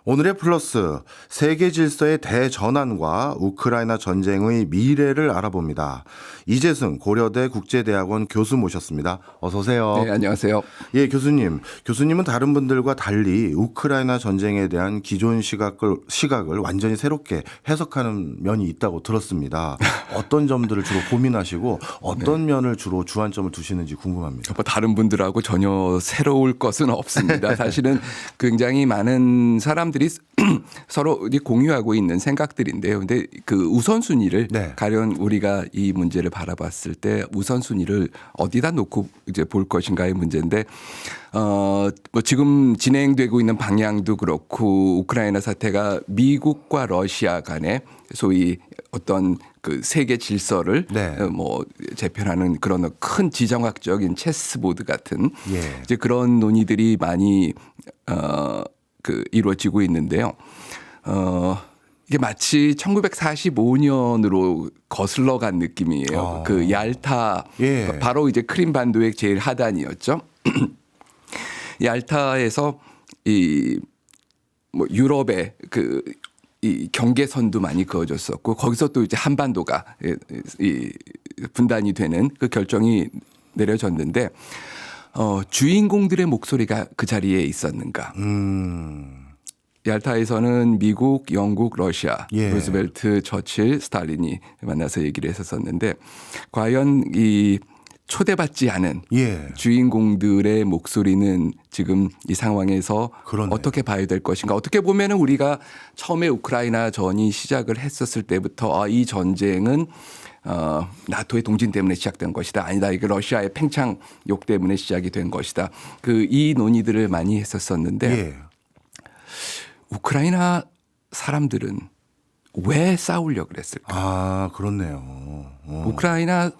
오늘의 플러스, 세계 질서의 대전환과 우크라이나 전쟁의 미래를 알아봅니다. 이재승 고려대 국제대학원 교수 모셨습니다. 어서 오세요. 네, 안녕하세요. 예, 교수님. 교수님은 다른 분들과 달리 우크라이나 전쟁에 대한 기존 시각을 완전히 새롭게 해석하는 면이 있다고 들었습니다. 어떤 점들을 주로 고민하시고 어떤 면을 주로 주안점을 두시는지 궁금합니다. 뭐 다른 분들하고 전혀 새로울 것은 없습니다. 사실은 굉장히 많은 사람들이 서로 공유하고 있는 생각들인데요. 근데 그 우선순위를 네. 가령 우리가 이 문제를 바라봤을 때 우선순위를 어디다 놓고 이제 볼 것인가의 문제인데 뭐 지금 진행되고 있는 방향도 그렇고 우크라이나 사태가 미국과 러시아 간의 소위 어떤 그 세계 질서를 네. 뭐 재편하는 그런 큰 지정학적인 체스보드 같은 예. 이제 그런 논의들이 많이 그 이루어지고 있는데요. 이게 마치 1945년으로 거슬러 간 느낌이에요. 그 얄타 예. 바로 이제 크림 반도의 제일 하단이었죠. 얄타에서 이 뭐 유럽의 그 이 경계선도 많이 그어졌었고 거기서 또 이제 한반도가 이 분단이 되는 그 결정이 내려졌는데 주인공들의 목소리가 그 자리에 있었는가? 얄타에서는 미국, 영국, 러시아, 예. 루즈벨트, 처칠, 스탈린이 만나서 얘기를 했었었는데 과연 이 초대받지 않은 예. 주인공들의 목소리는 지금 이 상황에서 그러네요. 어떻게 봐야 될 것인가. 어떻게 보면은 우리가 처음에 우크라이나 전이 시작을 했었을 때부터 이 전쟁은 나토의 동진 때문에 시작된 것이다. 아니다. 이게 러시아의 팽창욕 때문에 시작이 된 것이다. 그 이 논의들을 많이 했었었는데 예. 우크라이나 사람들은 왜 싸우려고 그랬을까? 아, 그렇네요. 우크라이나는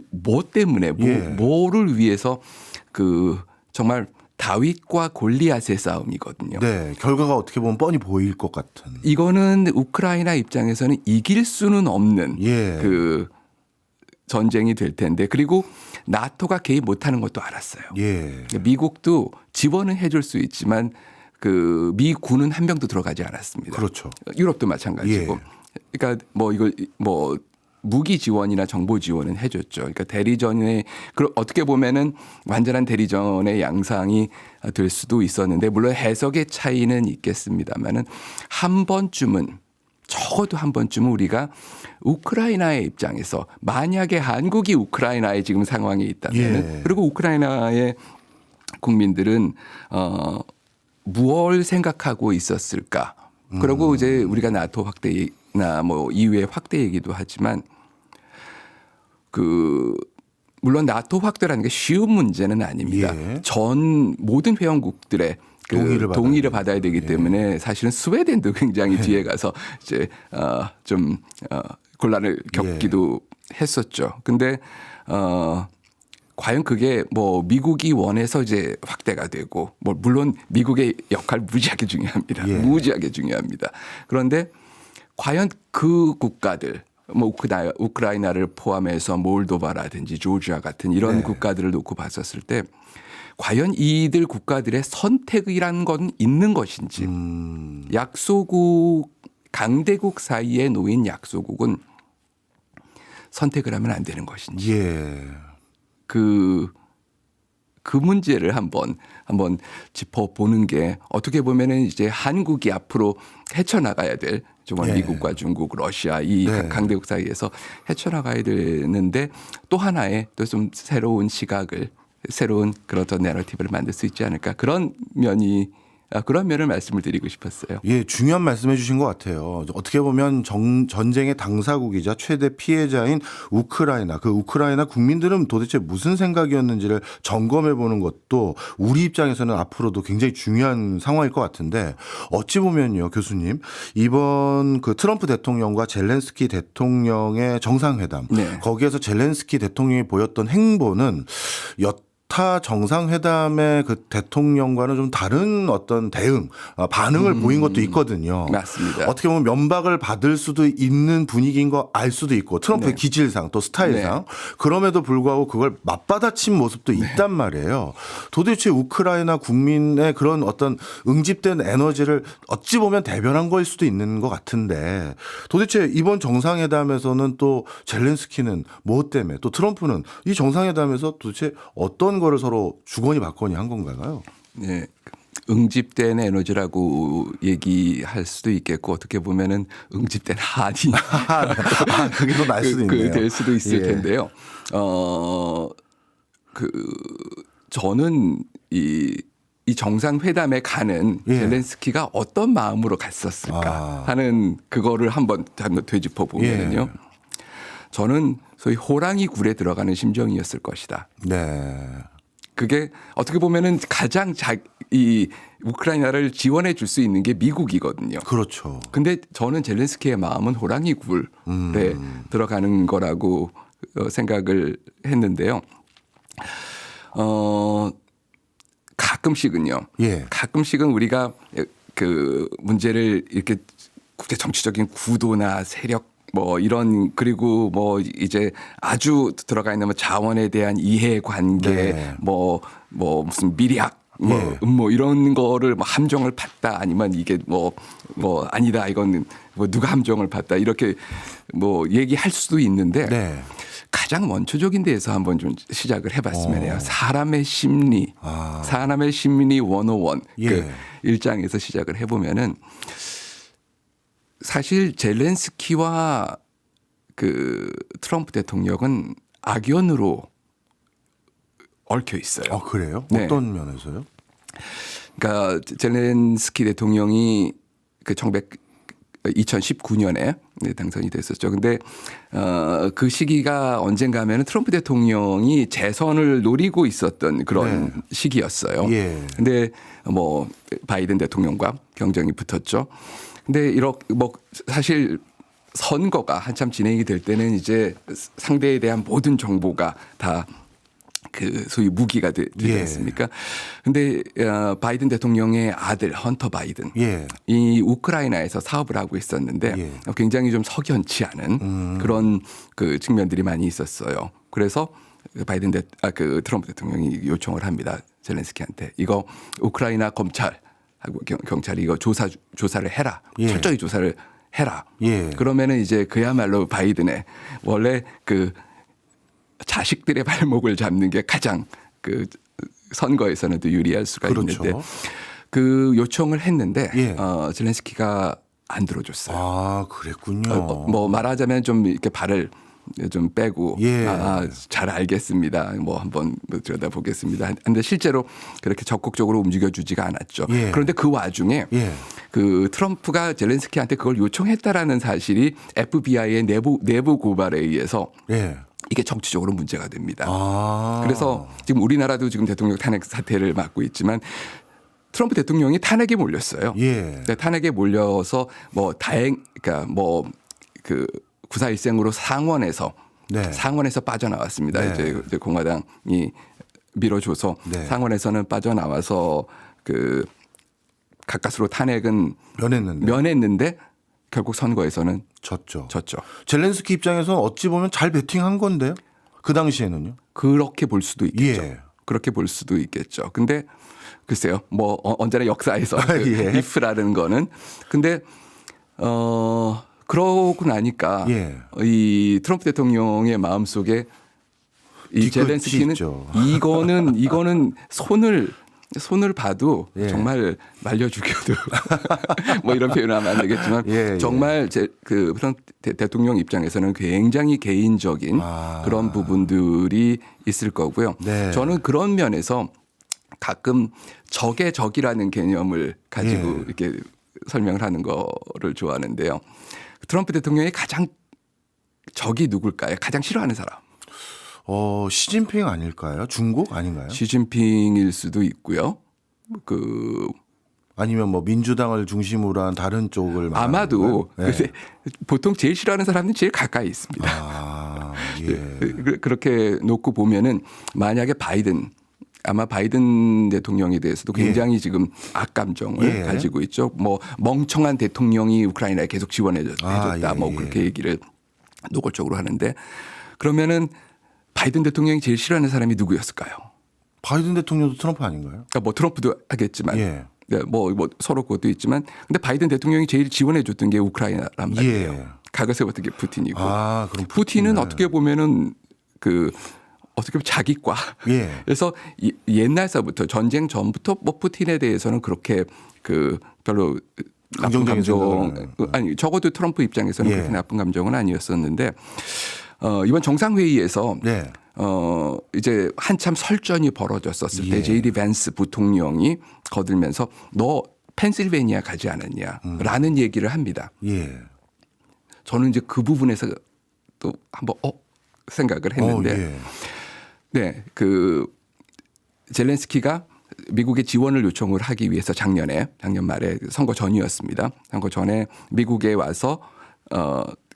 뭐 때문에 예. 뭐를 위해서 그 정말 다윗과 골리앗의 싸움이거든요. 네, 결과가 어떻게 보면 뻔히 보일 것 같은. 이거는 우크라이나 입장에서는 이길 수는 없는 예. 그 전쟁이 될 텐데 그리고 나토가 개입 못하는 것도 알았어요. 예. 미국도 지원은 해줄 수 있지만 그 미군은 한 명도 들어가지 않았습니다. 그렇죠. 유럽도 마찬가지고. 예. 그러니까 뭐 이걸 뭐 무기 지원이나 정보 지원은 해줬죠. 그러니까 대리전에 어떻게 보면은 완전한 대리전의 양상이 될 수도 있었는데 물론 해석의 차이는 있겠습니다만은 한 번쯤은 적어도 한 번쯤은 우리가 우크라이나의 입장에서 만약에 한국이 우크라이나의 지금 상황에 있다면 예. 그리고 우크라이나의 국민들은 무엇을 생각하고 있었을까? 그리고 이제 우리가 나토 확대나 뭐 이후의 확대 얘기도 하지만 그 물론 나토 확대라는 게 쉬운 문제는 아닙니다. 예. 전 모든 회원국들의 그 동의를 받아야 되기 때문에 사실은 스웨덴도 굉장히 뒤에 가서 이제 좀 곤란을 겪기도 했었죠. 근데 과연 그게 뭐 미국이 원해서 이제 확대가 되고 뭐 물론 미국의 역할 무지하게 중요합니다. 예. 무지하게 중요합니다. 그런데 과연 그 국가들 뭐 우크라이나를 포함해서 몰도바라든지 조지아 같은 이런 네. 국가들을 놓고 봤었을 때 과연 이들 국가들의 선택이라는 건 있는 것인지 약소국 강대국 사이에 놓인 약소국은 선택을 하면 안 되는 것인지 예. 그 문제를 한번 짚어보는 게 어떻게 보면은 이제 한국이 앞으로 헤쳐나가야 될 정말 네. 미국과 중국, 러시아 이 네. 강대국 사이에서 헤쳐나가야 되는데 또 하나의 또 좀 새로운 시각을 새로운 그런 어떤 내러티브를 만들 수 있지 않을까 그런 면을 말씀을 드리고 싶었어요. 예, 중요한 말씀해 주신 것 같아요. 어떻게 보면 전쟁의 당사국이자 최대 피해자인 우크라이나, 그 우크라이나 국민들은 도대체 무슨 생각이었는지를 점검해 보는 것도 우리 입장에서는 앞으로도 굉장히 중요한 상황일 것 같은데 어찌 보면요, 교수님, 이번 그 트럼프 대통령과 젤렌스키 대통령의 정상회담, 네. 거기에서 젤렌스키 대통령이 보였던 행보는 타 정상회담의 그 대통령과는 좀 다른 어떤 대응, 반응을 보인 것도 있거든요. 맞습니다. 어떻게 보면 면박을 받을 수도 있는 분위기인 거 알 수도 있고 트럼프의 네. 기질상 또 스타일상 그럼에도 불구하고 그걸 맞받아친 모습도 있단 말이에요. 도대체 우크라이나 국민의 그런 어떤 응집된 에너지를 어찌 보면 대변한 거일 수도 있는 것 같은데 도대체 이번 정상회담에서는 또 젤렌스키는 뭐 때문에 또 트럼프는 이 정상회담에서 도대체 어떤 거를 서로 주거니 받거니 한 건가요? 네. 응집된 에너지라고 얘기할 수도 있겠고 어떻게 보면은 응집된 한이 그게 더 나을 수도 있네요. 될 수도 있을 예. 텐데요. 저는 이 정상회담에 가는 예. 젤렌스키가 어떤 마음으로 갔었을까 하는 그거를 한번 되짚어 보면요. 예. 저는 소위 호랑이 굴에 들어가는 심정이었을 것이다. 네. 그게 어떻게 보면은 가장 이 우크라이나를 지원해 줄 수 있는 게 미국이거든요. 그렇죠. 근데 저는 젤렌스키의 마음은 호랑이 굴에 들어가는 거라고 생각을 했는데요. 가끔씩은요. 예. 가끔씩은 우리가 그 문제를 이렇게 국제 정치적인 구도나 세력 뭐 이런 그리고 뭐 이제 아주 들어가 있는 뭐 자원에 대한 이해관계 네. 뭐 무슨 미리학 뭐 예. 음모 이런 거를 뭐 함정을 봤다 아니면 이게 뭐 아니다 이건 뭐 누가 함정을 봤다 이렇게 뭐 얘기할 수도 있는데 네. 가장 원초적인 데에서 한번 좀 시작을 해봤으면 해요. 사람의 심리, 사람의 심리 101 예. 그 일장에서 시작을 해보면은 사실 젤렌스키와 그 트럼프 대통령은 악연으로 얽혀 있어요. 그래요? 네. 어떤 면에서요? 그러니까 젤렌스키 대통령이 그 2019년에 당선이 됐었죠. 근데 그 시기가 언젠가 하면은 트럼프 대통령이 재선을 노리고 있었던 그런 시기였어요. 예. 근데 뭐 바이든 대통령과 경쟁이 붙었죠. 근데 이렇게 뭐 사실 선거가 한참 진행이 될 때는 이제 상대에 대한 모든 정보가 다 그 소위 무기가 되지 않습니까? 근데 바이든 대통령의 아들 헌터 바이든 예. 이 우크라이나에서 사업을 하고 있었는데 예. 굉장히 좀 석연치 않은 그런 그 측면들이 많이 있었어요. 그래서 그 트럼프 대통령이 요청을 합니다. 젤렌스키한테 이거 우크라이나 검찰하고 경찰이 이거 조사를 해라. 예. 철저히 조사를 해라. 예. 그러면은 이제 그야말로 바이든의 원래 그 자식들의 발목을 잡는 게 가장 그 선거에서는 또 유리할 수가 그렇죠. 있는데 그 요청을 했는데 예. 젤렌스키가 안 들어줬어요. 그랬군요. 뭐 말하자면 좀 이렇게 발을 좀 빼고 예. 잘 알겠습니다. 뭐 한번 들여다보겠습니다. 근데 실제로 그렇게 적극적으로 움직여주지가 않았죠. 예. 그런데 그 와중에 예. 그 트럼프가 젤렌스키한테 그걸 요청했다라는 사실이 FBI의 내부 고발에 의해서 예. 이게 정치적으로 문제가 됩니다. 아. 그래서 지금 우리나라도 지금 대통령 탄핵 사태를 맡고 있지만 트럼프 대통령이 탄핵에 몰렸어요. 예. 근데 탄핵에 몰려서 뭐 그러니까 뭐 그 구사일생으로 상원에서 네. 상원에서 빠져나왔습니다. 네. 이제 공화당이 밀어줘서 네. 상원에서는 빠져나와서 그 가까스로 탄핵은 면했는데. 면했는데 결국 선거에서는 졌죠. 졌죠. 젤렌스키 입장에서는 어찌 보면 잘 배팅한 건데요. 그 당시에는요. 그렇게 볼 수도 있겠죠. 예. 그렇게 볼 수도 있겠죠. 근데 글쎄요. 뭐 언제나 역사에서 예. if라는 거는 근데 그러고 나니까 예. 이 트럼프 대통령의 마음속에 이 뒤끝이 젤렌스키는 있죠. 이거는 손을 봐도 예. 정말 말려 죽여도 뭐 이런 표현을 하면 안 되겠지만 예, 예. 정말 그 트럼프 대통령 입장에서는 굉장히 개인적인 그런 부분들이 있을 거고요. 네. 저는 그런 면에서 가끔 적의 적이라는 개념을 가지고 예. 이렇게 설명을 하는 거를 좋아하는데요. 트럼프 대통령의 가장 적이 누굴까요? 가장 싫어하는 사람. 시진핑 아닐까요? 중국 아닌가요? 시진핑일 수도 있고요. 아니면 뭐 민주당을 중심으로 한 다른 쪽을 말하는 아마도 건가요? 네. 근데 보통 제일 싫어하는 사람은 제일 가까이 있습니다. 예. 그렇게 놓고 보면은 만약에 바이든 아마 바이든 대통령에 대해서도 굉장히 지금 악감정을 가지고 있죠. 뭐 멍청한 대통령이 우크라이나에 계속 지원해줬다. 뭐 그렇게 얘기를 노골적으로 하는데 그러면은 바이든 대통령이 제일 싫어하는 사람이 누구였을까요? 바이든 대통령도 트럼프 아닌가요? 그러니까 뭐 트럼프도 하겠지만 네, 뭐 서로 그것도 있지만 근데 바이든 대통령이 제일 지원해줬던 게 우크라이나란 말이에요. 각을 세웠던 게 푸틴이고 그럼 푸틴은 어떻게 보면은 어떻게 보면 자기과 그래서 옛날서부터 전쟁 전부터 뭐 푸틴에 대해서는 그렇게 별로 나쁜 감정 아니 적어도 트럼프 입장에서는 그렇게 나쁜 감정은 아니었었는데 이번 정상회의에서 이제 한참 설전이 벌어졌었을 때 제이디 밴스 부통령이 거들면서 너 펜실베니아 가지 않았냐라는 얘기를 합니다. 저는 이제 그 부분에서 또 한번 생각을 했는데 네, 젤렌스키가 미국의 지원을 요청을 하기 위해서 작년 말에 선거 전이었습니다. 선거 전에 미국에 와서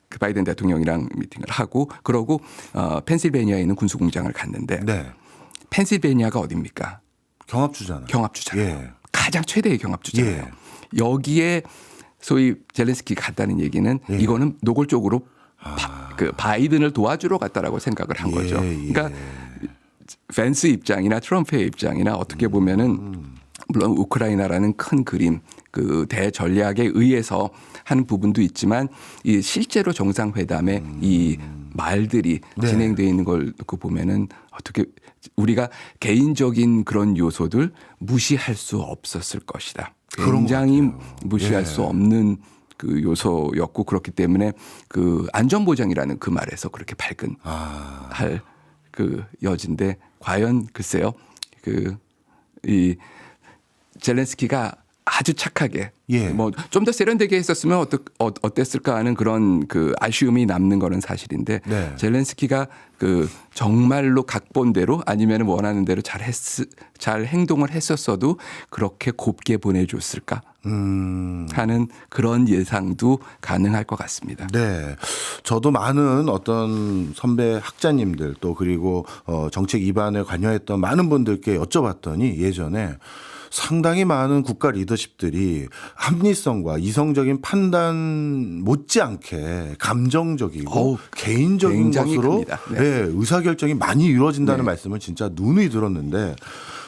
그 바이든 대통령이랑 미팅을 하고 그러고 펜실베니아에 있는 군수공장을 갔는데 펜실베니아가 어디입니까? 경합주잖아요. 경합주잖아요. 가장 최대의 경합주잖아요. 여기에 소위 젤렌스키가 갔다는 얘기는 이거는 노골적으로 바이든을 도와주러 갔다라고 생각을 한 거죠. 그러니까 밴스 입장이나 트럼프의 입장이나 어떻게 보면은 물론 우크라이나라는 큰 그림 그 대전략에 의해서 하는 부분도 있지만 이 실제로 정상회담에 이 말들이 진행되어 있는 걸 놓고 보면은 어떻게 우리가 개인적인 그런 요소들 무시할 수 없었을 것이다. 굉장히 무시할 수 없는 그 요소였고 그렇기 때문에 그 안전보장이라는 그 말에서 그렇게 발끈할 그 여진데 과연 글쎄요 이 젤렌스키가 아주 착하게 뭐 좀 더 세련되게 했었으면 어땠을까 하는 그런 그 아쉬움이 남는 거는 사실인데 젤렌스키가 정말로 각본대로 아니면 원하는 대로 잘 행동을 했었어도 그렇게 곱게 보내줬을까 하는 그런 예상도 가능할 것 같습니다. 네, 저도 많은 어떤 선배 학자님들 또 그리고 정책 입안에 관여했던 많은 분들께 여쭤봤더니 예전에 상당히 많은 국가 리더십들이 합리성과 이성적인 판단 못지않게 감정적이고 개인적인 것으로 의사결정이 많이 이루어진다는 말씀을 진짜 누누이 들었는데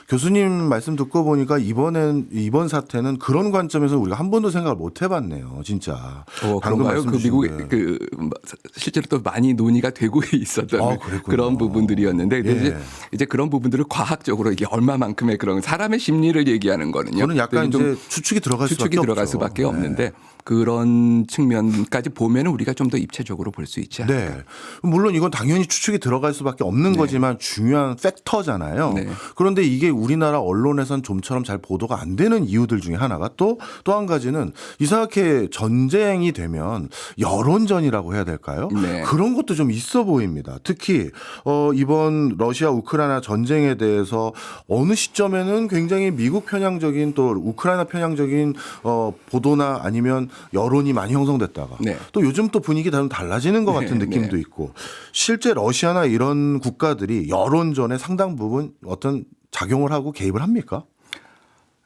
교수님 말씀 듣고 보니까 이번 사태는 그런 관점에서 우리가 한 번도 생각을 못 해봤네요, 진짜. 그런가요? 미국 실제로 또 많이 논의가 되고 있었던 그런 부분들이었는데 이제 그런 부분들을 과학적으로 이게 얼마만큼의 그런 사람의 심리를 얘기하는 거는요. 저는 약간 이제 추측이 들어갈 수밖에 없는데 그런 측면까지 보면 우리가 좀 더 입체적으로 볼 수 있지 않을까. 네. 물론 이건 당연히 추측이 들어갈 수밖에 없는 거지만 중요한 팩터잖아요. 그런데 이게 우리나라 언론에선 좀처럼 잘 보도가 안 되는 이유들 중에 하나가 또 한 가지는 이상하게 전쟁이 되면 여론전이라고 해야 될까요? 그런 것도 좀 있어 보입니다. 특히 이번 러시아 우크라이나 전쟁에 대해서 어느 시점에는 굉장히 미국 편향적인 또 우크라이나 편향적인 보도나 아니면 여론이 많이 형성됐다가 또 요즘 또 분위기 좀 달라지는 것 같은 느낌도 있고 실제 러시아나 이런 국가들이 여론전에 상당 부분 어떤 작용을 하고 개입을 합니까?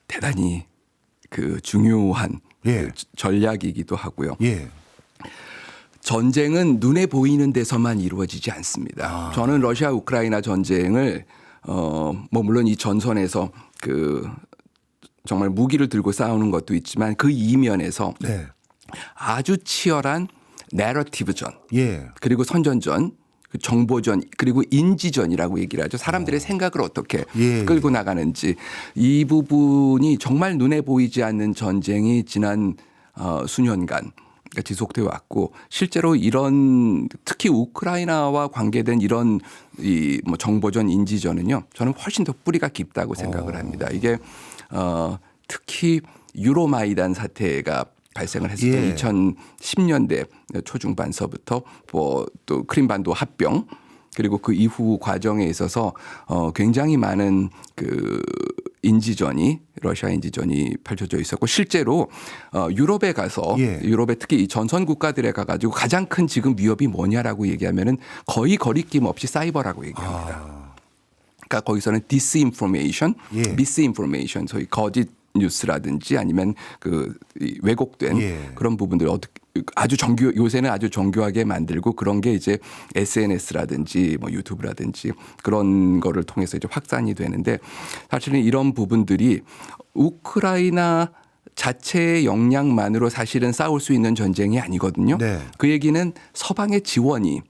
대단히 중요한 전략이기도 하고요. 전쟁은 눈에 보이는 데서만 이루어지지 않습니다. 저는 러시아 우크라이나 전쟁을 뭐 물론 이 전선에서 정말 무기를 들고 싸우는 것도 있지만 그 이면에서 아주 치열한 내러티브전 그리고 선전전 정보전 그리고 인지전이라고 얘기를 하죠. 사람들의 생각을 어떻게 끌고 나가는지 이 부분이 정말 눈에 보이지 않는 전쟁이 지난 수년간 지속되어 왔고 실제로 이런 특히 우크라이나와 관계된 이런 뭐 정보전 인지전은요. 저는 훨씬 더 뿌리가 깊다고 생각을 합니다. 이게 특히 유로마이단 사태가 발생을 했을 때 2010년대 초중반서부터 또 크림반도 합병 그리고 그 이후 과정에 있어서 굉장히 많은 러시아 인지전이 펼쳐져 있었고 실제로 유럽에 가서 유럽의 특히 이 전선 국가들에 가가지고 가장 큰 지금 위협이 뭐냐라고 얘기하면은 거의 거리낌 없이 사이버라고 얘기합니다. 그러니까 거기서는 디스인포메이션, 예. 미스인포메이션, 소위 거짓 뉴스라든지 아니면 이 왜곡된 예. 그런 부분들 아주 요새는 아주 정교하게 만들고 그런 게 이제 SNS라든지 뭐 유튜브라든지 그런 거를 통해서 이제 확산이 되는데 사실은 이런 부분들이 우크라이나 자체의 역량만으로 사실은 싸울 수 있는 전쟁이 아니거든요. 네. 그 얘기는 서방의 지원이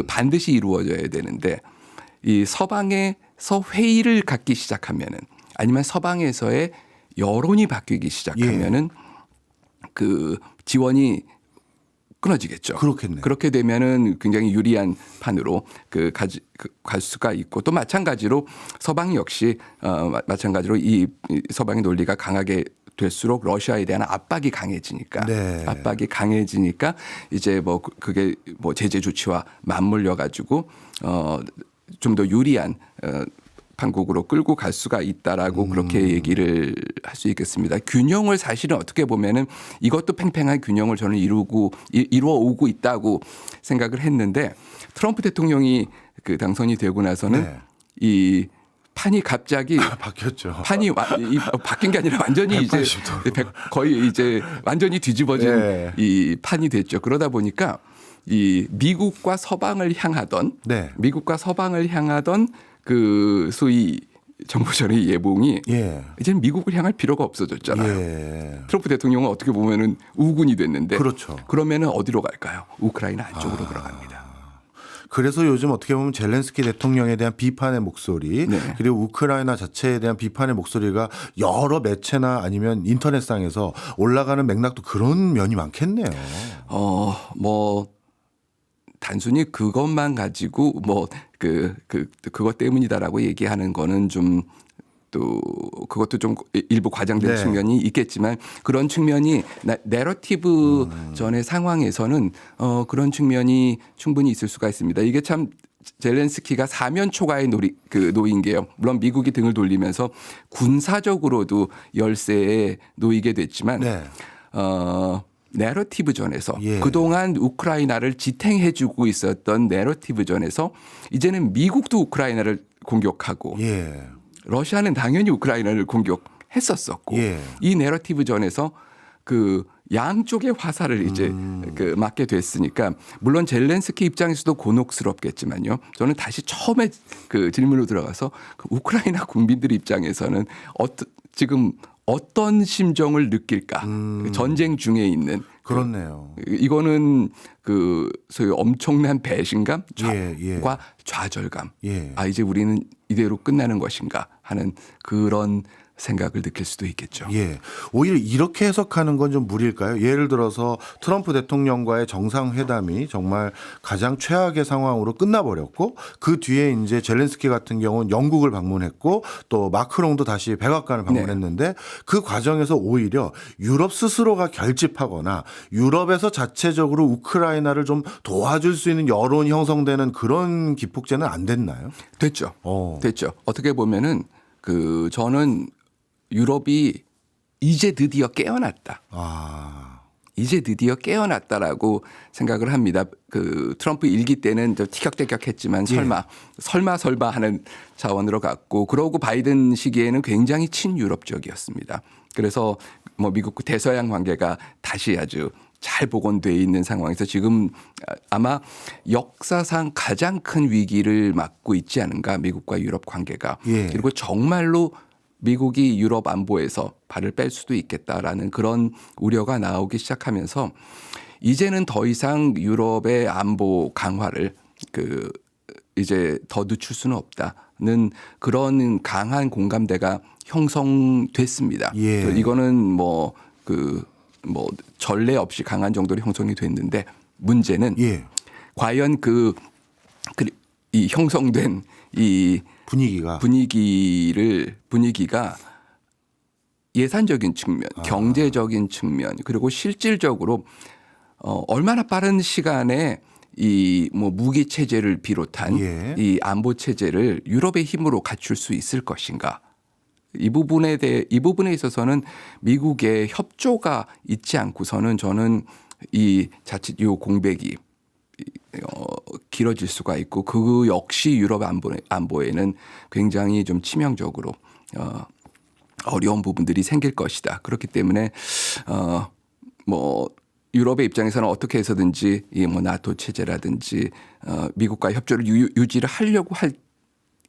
반드시 이루어져야 되는데 이 서방에서 회의를 갖기 시작하면은 아니면 서방에서의 여론이 바뀌기 시작하면은 그 지원이 끊어지겠죠. 그렇겠네요. 그렇게 되면은 굉장히 유리한 판으로 갈 수가 있고 또 마찬가지로 서방 역시 마찬가지로 이 서방의 논리가 강하게 될수록 러시아에 대한 압박이 강해지니까 네. 압박이 강해지니까 이제 뭐 그게 뭐 제재 조치와 맞물려 가지고 좀 더 유리한 판국으로 끌고 갈 수가 있다라고 그렇게 얘기를 할 수 있겠습니다. 균형을 사실은 어떻게 보면은 이것도 팽팽한 균형을 저는 이루어 오고 있다고 생각을 했는데 트럼프 대통령이 그 당선이 되고 나서는 네. 이 판이 갑자기 바뀌었죠. 판이 바뀐 게 아니라 완전히 이제 180도. 거의 이제 완전히 뒤집어진 네. 이 판이 됐죠. 그러다 보니까 이 미국과 서방을 향하던 네. 그 소위 정보전의 예봉이 예. 이제는 미국을 향할 필요가 없어졌잖아요. 예. 트럼프 대통령은 어떻게 보면은 우군이 됐는데 그렇죠. 그러면은 어디로 갈까요? 우크라이나 안쪽으로 들어갑니다. 그래서 요즘 어떻게 보면 젤렌스키 대통령에 대한 비판의 목소리 네. 그리고 우크라이나 자체에 대한 비판의 목소리가 여러 매체나 아니면 인터넷상에서 올라가는 맥락도 그런 면이 많겠네요. 뭐 단순히 그것만 가지고 뭐 그것 때문이다라고 얘기하는 거는 좀 또 그것도 좀 일부 과장된 네. 측면이 있겠지만 그런 측면이 내러티브 전의 상황에서는 그런 측면이 충분히 있을 수가 있습니다. 이게 참 젤렌스키가 사면 초과에 놓인 게요. 물론 미국이 등을 돌리면서 군사적으로도 열세에 놓이게 됐지만 네. 내러티브 전에서 예. 그동안 우크라이나를 지탱해주고 있었던 내러티브 전에서 이제는 미국도 우크라이나를 공격하고 예. 러시아는 당연히 우크라이나를 공격했었었고 예. 이 내러티브 전에서 그 양쪽의 화살을 이제 그 맞게 됐으니까 물론 젤렌스키 입장에서도 곤혹스럽겠지만요. 저는 다시 처음에 그 질문으로 들어가서 그 우크라이나 국민들 입장에서는 지금 어떤 심정을 느낄까? 전쟁 중에 있는 그렇네요. 이거는 그 소위 엄청난 배신감과 예. 좌절감. 예. 아 이제 우리는 이대로 끝나는 것인가 하는 그런 생각을 느낄 수도 있겠죠. 예. 오히려 이렇게 해석하는 건 좀 무리일까요? 예를 들어서 트럼프 대통령과의 정상회담이 정말 가장 최악의 상황으로 끝나버렸고 그 뒤에 이제 젤렌스키 같은 경우는 영국을 방문했고 또 마크롱도 다시 백악관을 방문했는데 그 과정에서 오히려 유럽 스스로가 결집하거나 유럽에서 자체적으로 우크라이나를 좀 도와줄 수 있는 여론이 형성되는 그런 기폭제는 안 됐나요? 됐죠. 됐죠. 어떻게 보면은 저는 유럽이 이제 드디어 깨어났다. 이제 드디어 깨어났다라고 생각을 합니다. 그 트럼프 일기 때는 티격태격했지만 설마 하는 차원으로 갔고 그러고 바이든 시기에는 굉장히 친유럽적이었습니다. 그래서 뭐 미국 대서양 관계가 다시 아주 잘 복원되어 있는 상황에서 지금 아마 역사상 가장 큰 위기를 맞고 있지 않은가 미국과 유럽 관계가. 예. 그리고 정말로 미국이 유럽 안보에서 발을 뺄 수도 있겠다라는 그런 우려가 나오기 시작하면서 이제는 더 이상 유럽의 안보 강화를 이제 더 늦출 수는 없다는 그런 강한 공감대가 형성됐습니다. 예. 이거는 뭐 전례 없이 강한 정도로 형성이 됐는데 문제는 예. 과연 이 형성된 이 분위기가 예산적인 측면, 경제적인 측면, 그리고 실질적으로 얼마나 빠른 시간에 이 뭐 무기 체제를 비롯한 예. 이 안보 체제를 유럽의 힘으로 갖출 수 있을 것인가? 이 부분에 있어서는 미국의 협조가 있지 않고서는 저는 이 자칫 요 공백이 길어질 수가 있고 그 역시 유럽 안보에는 굉장히 좀 치명적으로 어려운 부분들이 생길 것이다. 그렇기 때문에 뭐 유럽의 입장에서는 어떻게 해서든지 이 뭐 나토 체제라든지 미국과 협조를 유지를 하려고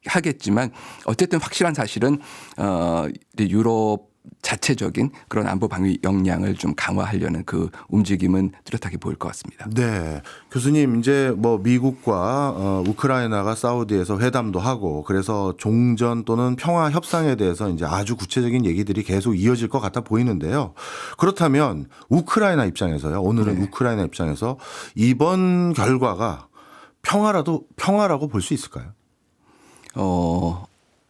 하겠지만 어쨌든 확실한 사실은 유럽 자체적인 그런 안보 방위 역량을 좀 강화하려는 그 움직임은 뚜렷하게 보일 것 같습니다. 네. 교수님, 이제 뭐 미국과 우크라이나가 사우디에서 회담도 하고 그래서 종전 또는 평화 협상에 대해서 이제 아주 구체적인 얘기들이 계속 이어질 것 같아 보이는데요. 그렇다면 우크라이나 입장에서요. 오늘은 우크라이나 입장에서 이번 결과가 평화라고 볼 수 있을까요?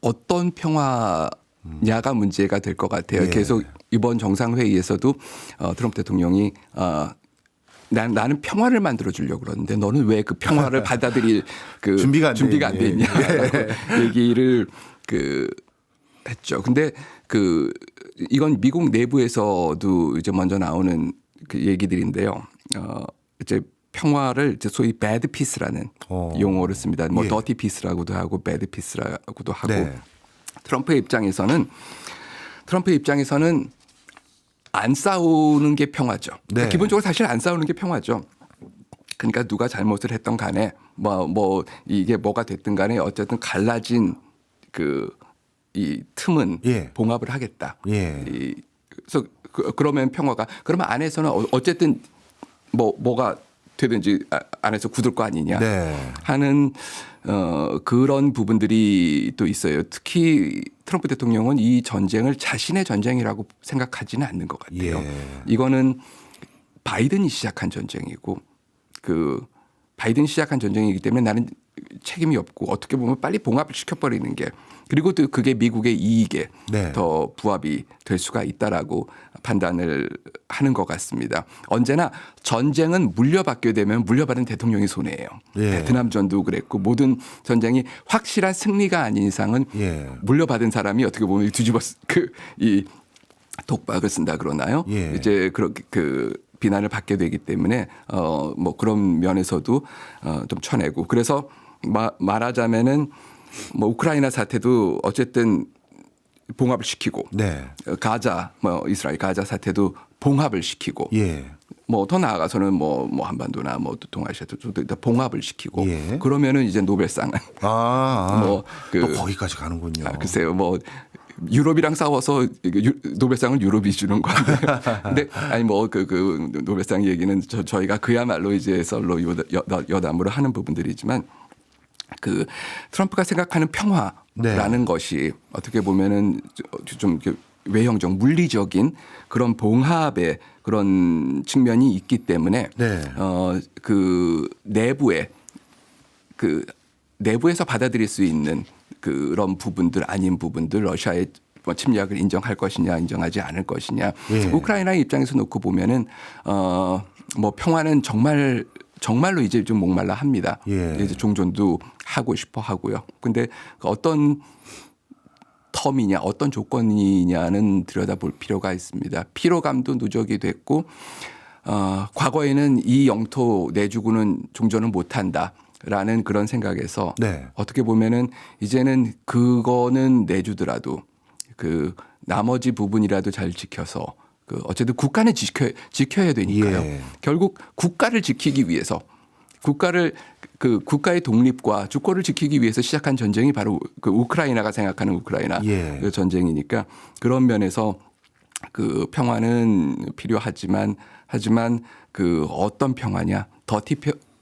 어떤 평화냐가 문제가 될 것 같아요. 예. 계속 이번 정상회의에서도 트럼프 대통령이 나는 평화를 만들어 주려고 그러는데 너는 왜 그 평화를 받아들일 그 준비가 안 돼 있냐라고 얘기를 했죠. 근데 이건 미국 내부에서도 이제 먼저 나오는 그 얘기들인데요. 이제 평화를 이제 소위 bad peace라는 용어를 씁니다. 뭐 예. dirty peace라고도 하고 bad peace라고도 하고 네. 트럼프의 입장에서는 안 싸우는 게 평화죠. 네. 기본적으로 사실 안 싸우는 게 평화죠. 그러니까 누가 잘못을 했던 간에 뭐 이게 뭐가 됐든 간에 어쨌든 갈라진 이 틈은 예. 봉합을 하겠다. 예. 그래서 그러면 평화가 그러면 안에서는 어쨌든 뭐가 되든지 안에서 굳을 거 아니냐 네. 하는 그런 부분들이 또 있어요. 특히 트럼프 대통령은 이 전쟁을 자신의 전쟁이라고 생각하지는 않는 것 같아요. 예. 이거는 바이든이 시작한 전쟁이고 바이든이 시작한 전쟁이기 때문에 나는 책임이 없고 어떻게 보면 빨리 봉합을 시켜버리는 게 그리고 또 그게 미국의 이익에 네. 더 부합이 될 수가 있다라고 판단을 하는 것 같습니다. 언제나 전쟁은 물려받게 되면 물려받은 대통령이 손해예요. 예. 베트남전도 그랬고 모든 전쟁이 확실한 승리가 아닌 이상은 예. 물려받은 사람이 어떻게 보면 이 독박을 쓴다 그러나요? 예. 이제 그렇게 비난을 받게 되기 때문에 뭐 그런 면에서도 좀 쳐내고 그래서 말하자면은 뭐 우크라이나 사태도 어쨌든 봉합을 시키고 네. 가자 이스라엘 가자 사태도 봉합을 시키고 예. 뭐 더 나아가서는 뭐 한반도나 뭐 동아시아도 다 봉합을 시키고 예. 그러면은 이제 노벨상은 또 거기까지 가는군요. 글쎄요 뭐 유럽이랑 싸워서 노벨상을 유럽이 주는 건데 근데 아니 뭐 그 노벨상 얘기는 저희가 그야말로 이제 썰로 여담으로 하는 부분들이지만 트럼프가 생각하는 평화라는 것이 어떻게 보면은 좀 외형적 물리적인 그런 봉합의 그런 측면이 있기 때문에 네. 내부에서 받아들일 수 있는 그런 부분들 아닌 부분들 러시아의 뭐 침략을 인정할 것이냐 인정하지 않을 것이냐 예. 우크라이나의 입장에서 놓고 보면은 뭐 평화는 정말로 이제 좀 목말라 합니다. 예. 이제 종전도 하고 싶어 하고요. 근데 어떤 텀이냐 어떤 조건이냐는 들여다볼 필요가 있습니다. 피로감도 누적이 됐고 과거에는 이 영토 내주고는 종전을 못한다라는 그런 생각에서 네. 어떻게 보면은 이제는 그거는 내주더라도 나머지 부분이라도 잘 지켜서 어쨌든 국가는 지켜야 되니까요. 예. 결국 국가를 지키기 위해서 국가의 독립과 주권을 지키기 위해서 시작한 전쟁이 바로 우크라이나가 생각하는 우크라이나 예. 전쟁이니까 그런 면에서 평화는 필요하지만 어떤 평화냐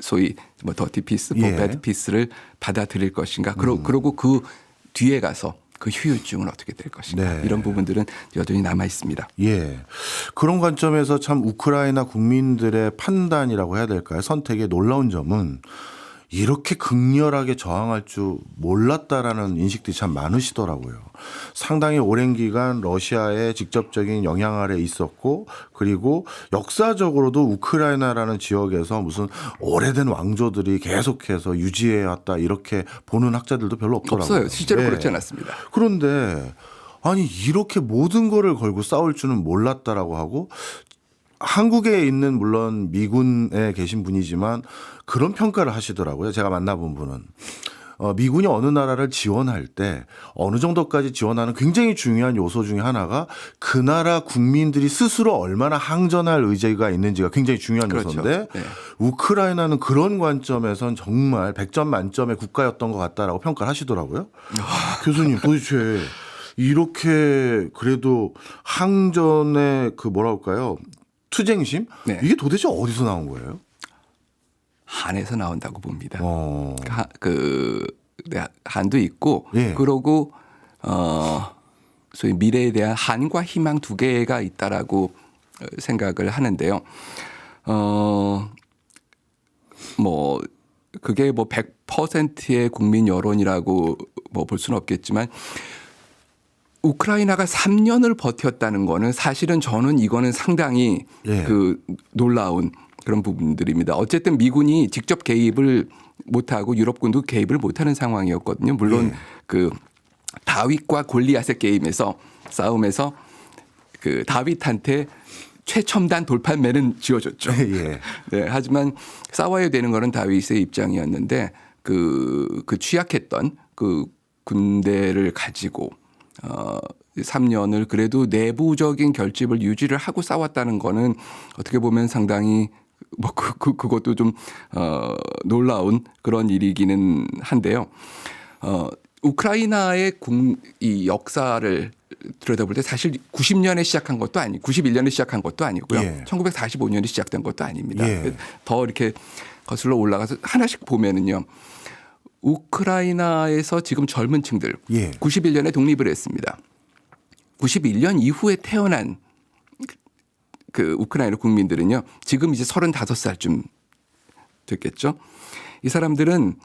소위 더티 피스, 예. 배드 피스를 받아들일 것인가 그러고 그 뒤에 가서 그 후유증은 어떻게 될 것인가 네. 이런 부분들은 여전히 남아 있습니다. 예. 그런 관점에서 참 우크라이나 국민들의 판단이라고 해야 될까요? 선택의 놀라운 점은 이렇게 극렬하게 저항할 줄 몰랐다라는 인식들이 참 많으시더라고요. 상당히 오랜 기간 러시아의 직접적인 영향 아래 있었고 그리고 역사적으로도 우크라이나라는 지역에서 무슨 오래된 왕조들이 계속해서 유지해 왔다 이렇게 보는 학자들도 별로 없더라고요. 없어요. 실제로 네. 그렇지 않았습니다. 그런데 아니 이렇게 모든 거를 걸고 싸울 줄은 몰랐다라고 하고 한국에 있는 물론 미군에 계신 분이지만 그런 평가를 하시더라고요. 제가 만나본 분은. 미군이 어느 나라를 지원할 때 어느 정도까지 지원하는 굉장히 중요한 요소 중에 하나가 그 나라 국민들이 스스로 얼마나 항전할 의지가 있는지가 굉장히 중요한 그렇죠. 요소인데 네. 우크라이나는 그런 관점에선 정말 100점 만점의 국가였던 것 같다라고 평가를 하시더라고요. 교수님 도대체 이렇게 그래도 항전의 그 뭐라 할까요? 투쟁심? 네. 이게 도대체 어디서 나온 거예요? 한에서 나온다고 봅니다. 네. 한도 있고 예. 그러고 소위 미래에 대한 한과 희망 두 개가 있다라고 생각을 하는데요. 뭐 그게 뭐 100%의 국민 여론이라고 뭐 볼 수는 없겠지만 우크라이나가 3년을 버텼다는 거는 사실은 저는 이거는 상당히 예. 그 놀라운 그런 부분들입니다. 어쨌든 미군이 직접 개입을 못하고 유럽군도 개입을 못하는 상황이었거든요. 물론 예. 그 다윗과 골리앗의 싸움에서 그 다윗한테 최첨단 돌판매는 지어줬죠. 예. 네, 하지만 싸워야 되는 거는 다윗의 입장이었는데 그 취약했던 그 군대를 가지고 3년을 그래도 내부적인 결집을 유지를 하고 싸웠다는 거는 어떻게 보면 상당히 뭐 그것도 좀 놀라운 그런 일이기는 한데요. 우크라이나의 이 역사를 들여다볼 때 사실 90년에 시작한 것도 아니고 91년에 시작한 것도 아니고요. 예. 1945년에 시작된 것도 아닙니다. 예. 더 이렇게 거슬러 올라가서 하나씩 보면은요. 우크라이나에서 지금 젊은 층들 예. 91년에 독립을 했습니다. 91년 이후에 태어난 그 우크라이나 국민들은요. 지금 이제 35살쯤 됐겠죠. 이 사람들은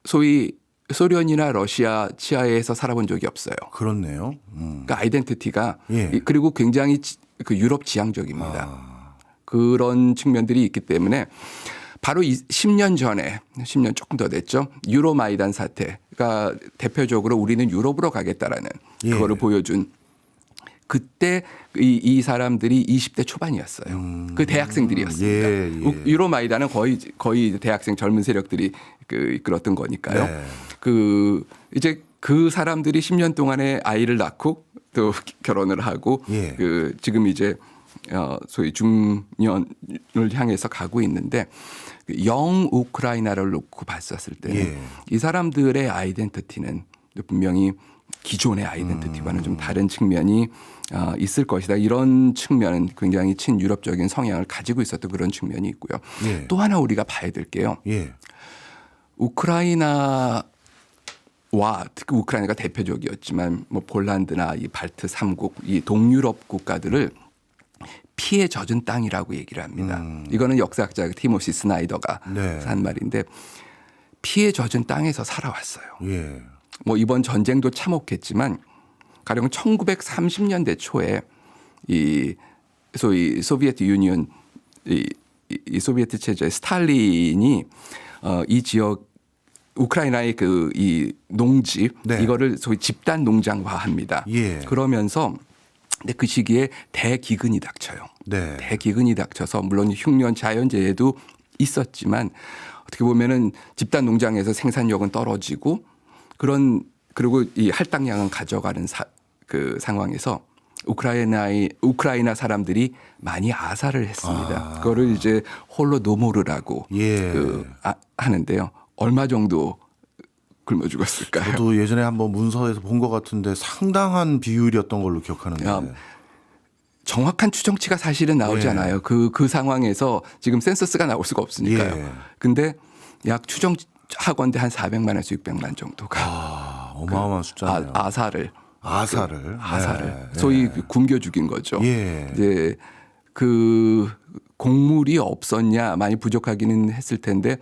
소위 소련이나 러시아 치하에서 살아본 적이 없어요. 그렇네요. 그러니까 아이덴티티가 예. 그리고 굉장히 그 유럽 지향적입니다. 그런 측면들이 있기 때문에 바로 10년 전에 10년 조금 더 됐죠. 유로마이단 사태가 대표적으로 우리는 유럽으로 가겠다라는 예. 그거를 보여준 그때 이 사람들이 20대 초반이었어요. 그 대학생들이었습니다. 예, 예. 유로마이단은 거의 대학생 젊은 세력들이 이끌었던 거니까요. 네. 이제 그 사람들이 10년 동안에 아이를 낳고 또 결혼을 하고 예. 지금 이제 소위 중년을 향해서 가고 있는데 영 우크라이나를 놓고 봤었을 때는 예. 이 사람들의 아이덴티티는 분명히 기존의 아이덴티티와는 좀 다른 측면이 있을 것이다. 이런 측면은 굉장히 친유럽적인 성향을 가지고 있었던 그런 측면이 있고요. 예. 또 하나 우리가 봐야 될 게요. 예. 우크라이나와 특히 우크라이나가 대표적이었지만 뭐 폴란드나 이 발트 3국 이 동유럽 국가들을 피해 젖은 땅이라고 얘기를 합니다. 이거는 역사학자 티모시 스나이더가 네. 한 말인데 피해 젖은 땅에서 살아왔어요. 예. 뭐 이번 전쟁도 참혹했지만 가령 1930년대 초에 이 소위 소비에트 유니언 이 소비에트 체제 스탈린이 이 지역 우크라이나의 이 농집 네. 이거를 소위 집단 농장화합니다. 예. 그러면서 근데 그 시기에 대기근이 닥쳐요. 네. 대기근이 닥쳐서 물론 흉년 자연재해도 있었지만 어떻게 보면은 집단 농장에서 생산력은 떨어지고 그리고 이 할당량은 가져가는 그 상황에서 우크라이나 사람들이 많이 아사를 했습니다. 그거를 이제 홀로노모르라고 예. 하는데요. 얼마 정도 굶어 죽었을까요? 저도 예전에 한번 문서에서 본 것 같은데 상당한 비율이었던 걸로 기억하는데. 정확한 추정치가 사실은 나오지 예. 않아요. 그 상황에서 지금 센서스가 나올 수가 없으니까요. 예. 근데 약 추정하건대 한 400만에서 600만 정도가 어마어마한 숫자네요. 아사를 네. 소위 굶겨 죽인 거죠. 예. 이제 그 곡물이 없었냐 많이 부족하기는 했을 텐데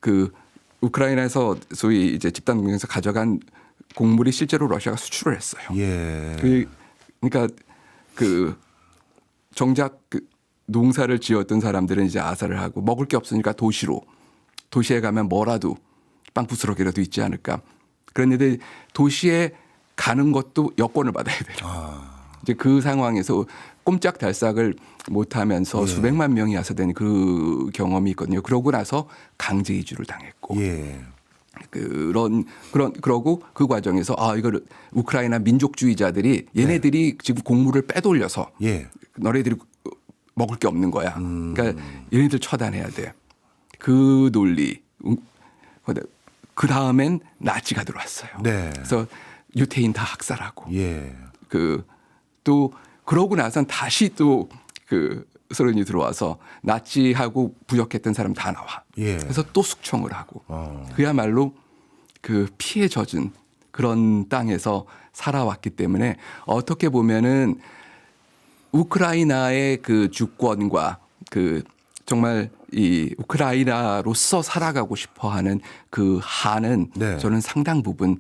그 우크라이나에서 소위 이제 집단 농장에서 가져간 곡물이 실제로 러시아가 수출을 했어요. 예. 그러니까 그 정작 그 농사를 지었던 사람들은 이제 아사를 하고 먹을 게 없으니까 도시에 가면 뭐라도 빵 부스러기라도 있지 않을까. 그런데 도시에 가는 것도 여권을 받아야 돼요. 이제 그 상황에서 꼼짝달싹을 못하면서 예. 수백만 명이 야서된 그 경험이 있거든요. 그러고 나서 강제 이주를 당했고 예. 그러고 그 과정에서 이걸 우크라이나 민족주의자들이 얘네들이 지금 공물을 빼돌려서 예. 너네들이 먹을 게 없는 거야. 그러니까 얘네들 처단해야 돼. 그 논리. 그 다음엔 나치가 들어왔어요. 네. 그래서 유태인 다 학살하고. 예. 또 그러고 나선 다시 또 소련이 들어와서 나치하고 부역했던 사람 다 나와. 예. 그래서 또 숙청을 하고. 그야말로 피해 젖은 그런 땅에서 살아왔기 때문에 어떻게 보면은 우크라이나의 그 주권과 정말 이 우크라이나로서 살아가고 싶어하는 그 한은 네. 저는 상당 부분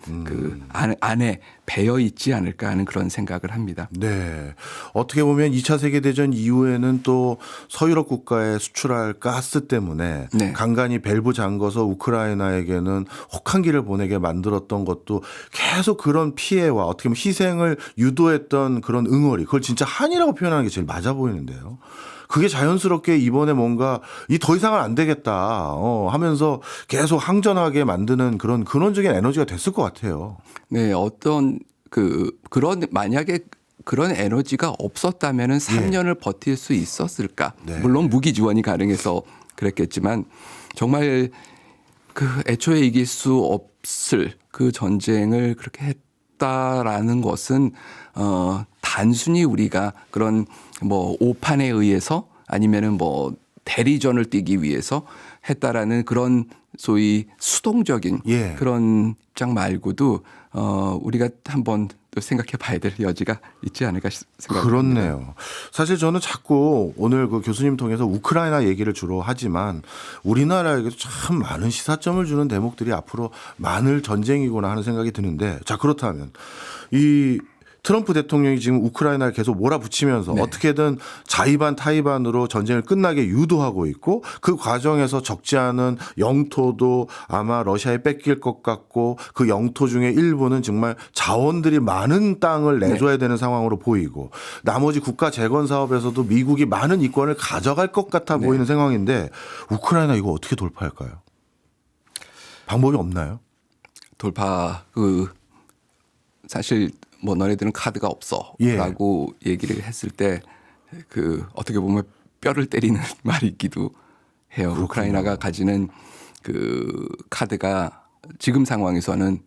안에 배어 있지 않을까 하는 그런 생각을 합니다. 네. 어떻게 보면 2차 세계대전 이후에는 또 서유럽 국가에 수출할 가스 때문에 네. 간간히 밸브 잠궈서 우크라이나에게는 혹한 길을 보내게 만들었던 것도 계속 그런 피해와 어떻게 보면 희생을 유도했던 그런 응어리, 그걸 진짜 한이라고 표현하는 게 제일 맞아 보이는데요. 그게 자연스럽게 이번에 뭔가 더 이상은 안 되겠다 하면서 계속 항전하게 만드는 그런 근원적인 에너지가 됐을 것 같아요. 네, 만약에 그런 에너지가 없었다면은 3년을 버틸 수 있었을까? 네. 물론 무기 지원이 가능해서 그랬겠지만 정말 애초에 이길 수 없을 그 전쟁을 그렇게 했다라는 것은 단순히 우리가 그런 오판에 의해서 아니면은 대리전을 뛰기 위해서 했다라는 그런 소위 수동적인 예. 그런 입장 말고도 우리가 한번 또 생각해 봐야 될 여지가 있지 않을까 생각합니다. 그렇네요. 사실 저는 자꾸 오늘 그 교수님 통해서 우크라이나 얘기를 주로 하지만 우리나라에게도 참 많은 시사점을 주는 대목들이 앞으로 많을 전쟁이구나 하는 생각이 드는데, 자, 그렇다면 이 트럼프 대통령이 지금 우크라이나를 계속 몰아붙이면서 네. 어떻게든 자의반 타의반으로 전쟁을 끝나게 유도하고 있고, 그 과정에서 적지 않은 영토도 아마 러시아에 뺏길 것 같고, 그 영토 중에 일부는 정말 자원들이 많은 땅을 내줘야 되는 상황으로 보이고, 나머지 국가 재건 사업에서도 미국이 많은 이권을 가져갈 것 같아 보이는 상황인데, 우크라이나 이거 어떻게 돌파할까요? 방법이 없나요? 돌파 사실 너네들은 카드가 없어라고 얘기를 했을 때 어떻게 보면 뼈를 때리는 말이 있기도 해요. 그렇군요. 우크라이나가 가지는 카드가 지금 상황에서는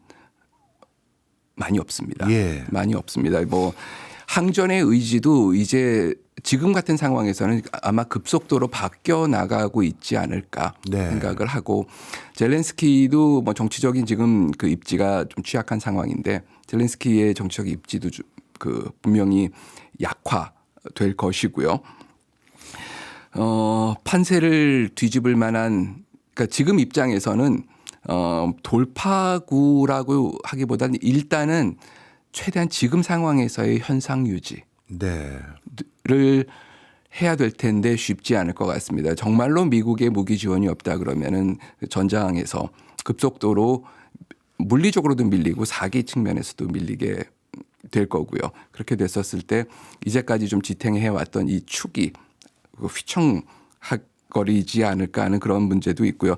많이 없습니다. 예. 많이 없습니다. 항전의 의지도 이제 지금 같은 상황에서는 아마 급속도로 바뀌어 나가고 있지 않을까 네. 생각을 하고, 젤렌스키도 정치적인 지금 입지가 좀 취약한 상황인데, 젤렌스키의 정치적 입지도 분명히 약화될 것이고요. 판세를 뒤집을 만한, 그러니까 지금 입장에서는 돌파구라고 하기보다는 일단은 최대한 지금 상황에서의 현상 유지를 네. 해야 될 텐데 쉽지 않을 것 같습니다. 정말로 미국의 무기 지원이 없다 그러면은 전장에서 급속도로 물리적으로도 밀리고 사기 측면에서도 밀리게 될 거고요. 그렇게 됐었을 때 이제까지 좀 지탱해 왔던 이 축이 휘청거리지 않을까 하는 그런 문제도 있고요.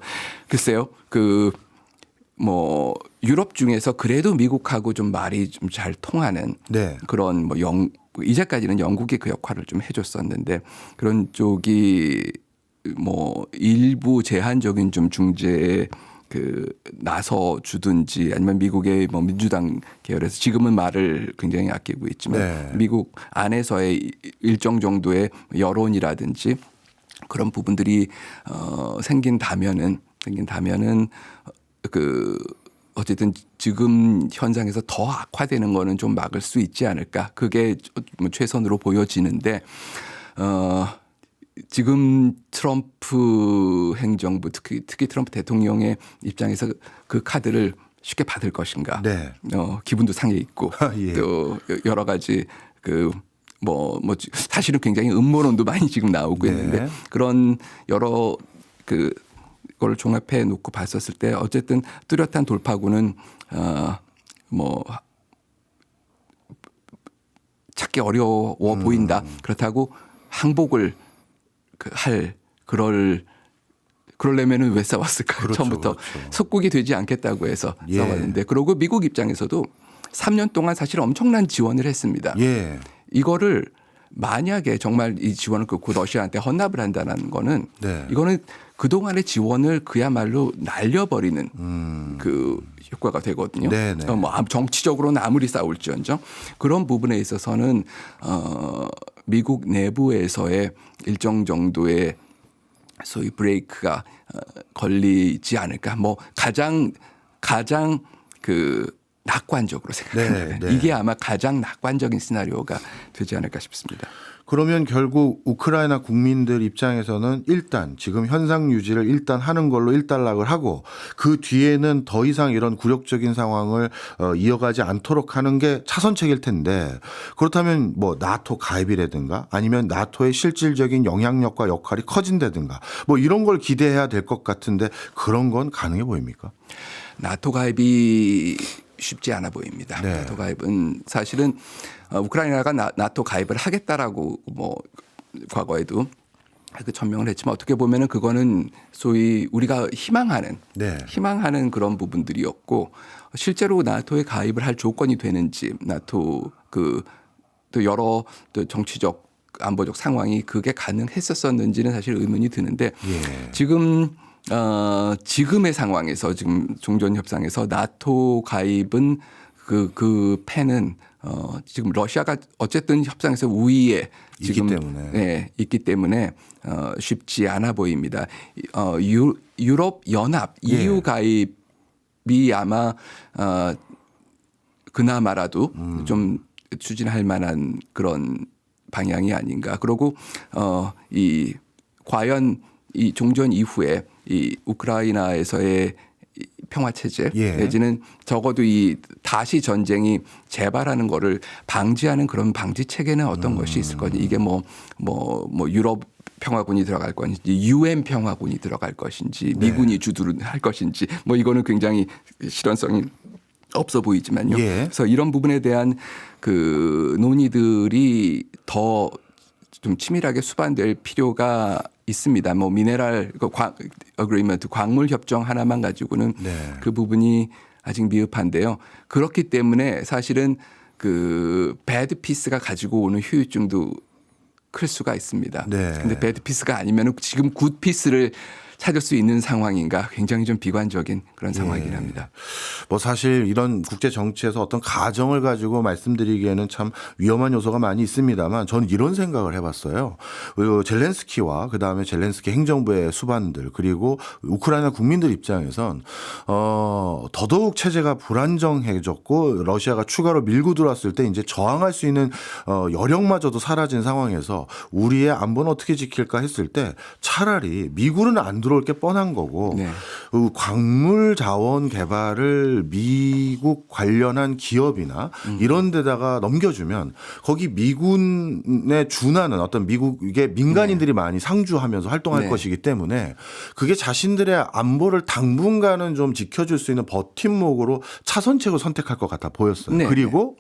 글쎄요. 유럽 중에서 그래도 미국하고 좀 말이 좀 잘 통하는 네. 그런 이제까지는 영국이 그 역할을 좀 해줬었는데, 그런 쪽이 일부 제한적인 좀 중재에 나서 주든지, 아니면 미국의 민주당 계열에서 지금은 말을 굉장히 아끼고 있지만 네. 미국 안에서의 일정 정도의 여론이라든지 그런 부분들이 생긴다면은 어쨌든 지금 현상에서 더 악화되는 거는 좀 막을 수 있지 않을까. 그게 최선으로 보여지는데, 지금 트럼프 행정부, 특히 트럼프 대통령의 입장에서 그 카드를 쉽게 받을 것인가. 네. 기분도 상해 있고 예. 또 여러 가지 사실은 굉장히 음모론도 많이 지금 나오고 네. 있는데, 그런 여러 그걸 종합해 놓고 봤었을 때 어쨌든 뚜렷한 돌파구는 찾기 어려워 보인다. 그렇다고 항복을 그러려면은 왜 싸웠을까요? 그렇죠, 처음부터 그렇죠. 속국이 되지 않겠다고 해서 예. 싸웠는데 그러고 미국 입장에서도 3년 동안 사실 엄청난 지원을 했습니다. 예. 이거를 만약에 정말 이 지원을 끊고 러시아한테 헌납을 한다는 거는 네. 이거는 그동안의 지원을 그야말로 날려버리는 그 효과가 되거든요. 네네. 뭐 정치적으로는 아무리 싸울지언정 그런 부분에 있어서는 미국 내부에서의 일정 정도의 소위 브레이크가 걸리지 않을까. 뭐 가장 그 낙관적으로 생각합니다. 네, 네. 이게 아마 가장 낙관적인 시나리오가 되지 않을까 싶습니다. 그러면 결국 우크라이나 국민들 입장에서는 일단 지금 현상 유지를 일단 하는 걸로 일단락을 하고 그 뒤에는 더 이상 이런 굴욕적인 상황을 이어가지 않도록 하는 게 차선책일 텐데 그렇다면 뭐 나토 가입이라든가 아니면 나토의 실질적인 영향력과 역할이 커진다든가 뭐 이런 걸 기대해야 될 것 같은데 그런 건 가능해 보입니까? 나토 가입이 쉽지 않아 보입니다. 네. 나토 가입은 사실은 우크라이나가 나토 가입을 하겠다라고 뭐 과거에도 그 천명을 했지만 어떻게 보면은 그거는 소위 우리가 희망하는 네. 그런 부분들이었고 실제로 나토에 가입을 할 조건이 되는지 나토 또 여러 또 정치적 안보적 상황이 그게 가능했었었는지는 사실 의문이 드는데 예. 지금의 상황에서 지금 종전 협상에서 나토 가입은 그 펜은 지금 러시아가 어쨌든 협상에서 우위에 지금 있기 때문에 쉽지 않아 보입니다. 유럽 연합 EU 가입이 아마 그나마라도 좀 추진할 만한 그런 방향이 아닌가. 그리고 과연 이 종전 이후에 이 우크라이나에서의 평화 체제 내지는 적어도 이 다시 전쟁이 재발하는 거를 방지하는 그런 방지 체계는 어떤 것이 있을 거니 이게 뭐 유럽 평화군이 들어갈 것인지 UN 평화군이 들어갈 것인지 미군이 주도를 할 것인지 뭐 이거는 굉장히 실현성이 없어 보이지만요. 그래서 이런 부분에 대한 그 논의들이 더 좀 치밀하게 수반될 필요가 있습니다. 뭐 미네랄 어그리먼트 광물 협정 하나만 가지고는 그 부분이 아직 미흡한데요. 그렇기 때문에 사실은 그 배드 피스가 가지고 오는 후유증도 클 수가 있습니다. 그런데 배드 피스가 아니면 지금 굿 피스를 찾을 수 있는 상황인가 굉장히 좀 비관적인 그런 상황이긴 합니다. 뭐 사실 이런 국제 정치에서 어떤 가정을 가지고 말씀드리기에는 참 위험한 요소가 많이 있습니다만 저는 이런 생각을 해봤어요. 젤렌스키와 그다음에 젤렌스키 행정부의 수반들 그리고 우크라이나 국민들 입장에선 더더욱 체제가 불안정해졌고 러시아가 추가로 밀고 들어왔을 때 이제 저항할 수 있는 여력마저도 사라진 상황에서 우리의 안보는 어떻게 지킬까 했을 때 차라리 미국은 안 들어올 게 뻔한 거고 광물 자원 개발을 미국 관련한 기업이나 이런 데다가 넘겨주면 거기 미군에 준하는 어떤 미국의 민간인들이 많이 상주하면서 활동할 것이기 때문에 그게 자신들의 안보를 당분간은 좀 지켜줄 수 있는 버팀목으로 차선책을 선택할 것 같아 보였어요. 그리고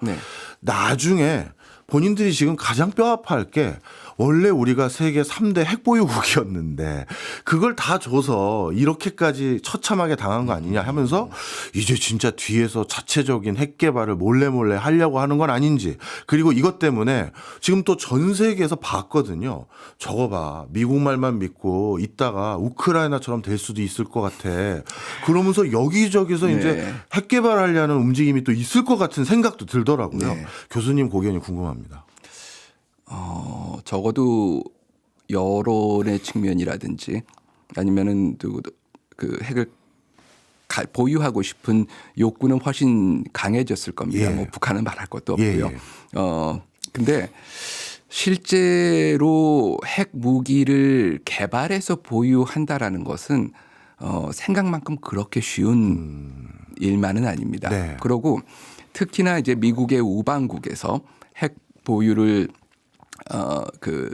나중에 본인들이 지금 가장 뼈아파할 게 원래 우리가 세계 3대 핵보유국이었는데 그걸 다 줘서 이렇게까지 처참하게 당한 거 아니냐 하면서 이제 진짜 뒤에서 자체적인 핵 개발을 몰래 하려고 하는 건 아닌지 그리고 이것 때문에 지금 또 전 세계에서 봤거든요. 저거 봐. 미국 말만 믿고 있다가 우크라이나처럼 될 수도 있을 것 같아. 그러면서 여기저기서 이제 핵 개발하려는 움직임이 또 있을 것 같은 생각도 들더라고요. 교수님 고견이 궁금합니다. 적어도 여론의 측면이라든지 아니면은 그 핵을 보유하고 싶은 욕구는 훨씬 강해졌을 겁니다. 뭐 북한은 말할 것도 없고요. 근데 실제로 핵 무기를 개발해서 보유한다라는 것은 생각만큼 그렇게 쉬운 일만은 아닙니다. 그리고 특히나 이제 미국의 우방국에서 핵 보유를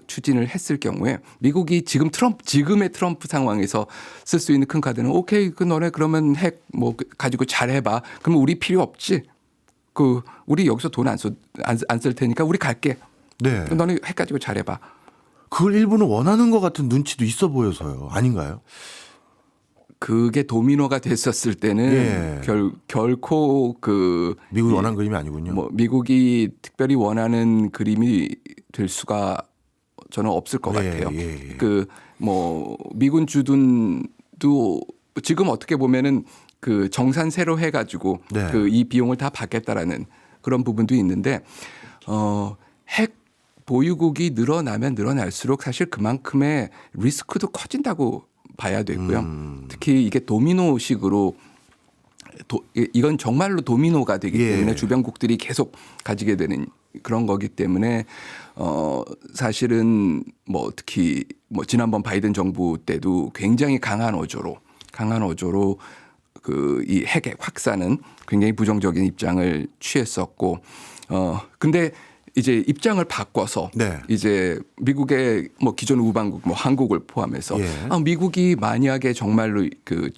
추진을 했을 경우에 미국이 지금의 트럼프 상황에서 쓸 수 있는 큰 카드는 오케이, 너네 그러면 핵 뭐 가지고 잘해봐. 그러면 우리 필요 없지. 우리 여기서 돈 안 쓸 테니까 우리 갈게. 너네 핵 가지고 잘해봐. 그걸 일부는 원하는 것 같은 눈치도 있어 보여서요. 아닌가요? 그게 도미노가 됐었을 때는 예. 결코 그 미국이 원하는 그림이 아니군요. 뭐 미국이 특별히 원하는 그림이 될 수가 저는 없을 것 예, 같아요. 예, 예. 그 뭐 미군 주둔도 지금 어떻게 보면은 그 정산 새로 해가지고 네. 그 이 비용을 다 받겠다라는 그런 부분도 있는데 핵 보유국이 늘어나면 늘어날수록 사실 그만큼의 리스크도 커진다고 봐야 되고요. 특히 이게 도미노식으로 이건 정말로 도미노가 되기 예. 때문에 주변국들이 계속 가지게 되는 그런 거기 때문에 사실은 뭐 특히 뭐 지난번 바이든 정부 때도 굉장히 강한 어조로 그 이 핵의 확산은 굉장히 부정적인 입장을 취했었고 근데 이제 입장을 바꿔서 네. 이제 미국의 뭐 기존 우방국 뭐 한국을 포함해서 예. 미국이 만약에 정말로 그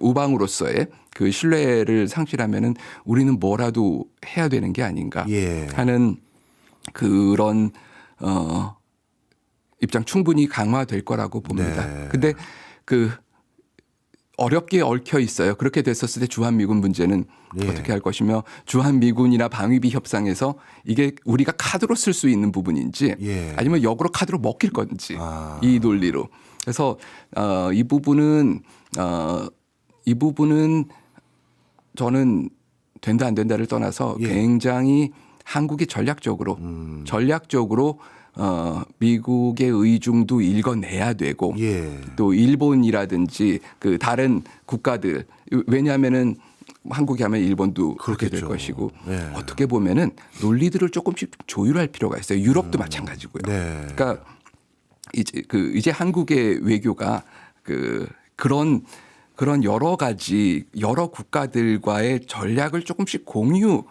우방으로서의 그 신뢰를 상실하면은 우리는 뭐라도 해야 되는 게 아닌가 예. 하는 그런 입장 충분히 강화될 거라고 봅니다. 네. 근데 그 어렵게 얽혀 있어요. 그렇게 됐었을 때 주한미군 문제는 예. 어떻게 할 것이며 주한미군이나 방위비 협상에서 이게 우리가 카드로 쓸 수 있는 부분인지 예. 아니면 역으로 카드로 먹힐 건지 아. 이 논리로. 그래서 이 부분은 저는 된다 안 된다를 떠나서 예. 굉장히 한국이 전략적으로 미국의 의중도 읽어내야 되고 예. 또 일본이라든지 그 다른 국가들 왜냐하면은 한국이 하면 일본도 그렇게 될 그렇겠죠. 것이고 네. 어떻게 보면은 논리들을 조금씩 조율할 필요가 있어요. 유럽도 마찬가지고요. 네. 그러니까 이제 한국의 외교가 그런 여러 가지 여러 국가들과의 전략을 조금씩 공유할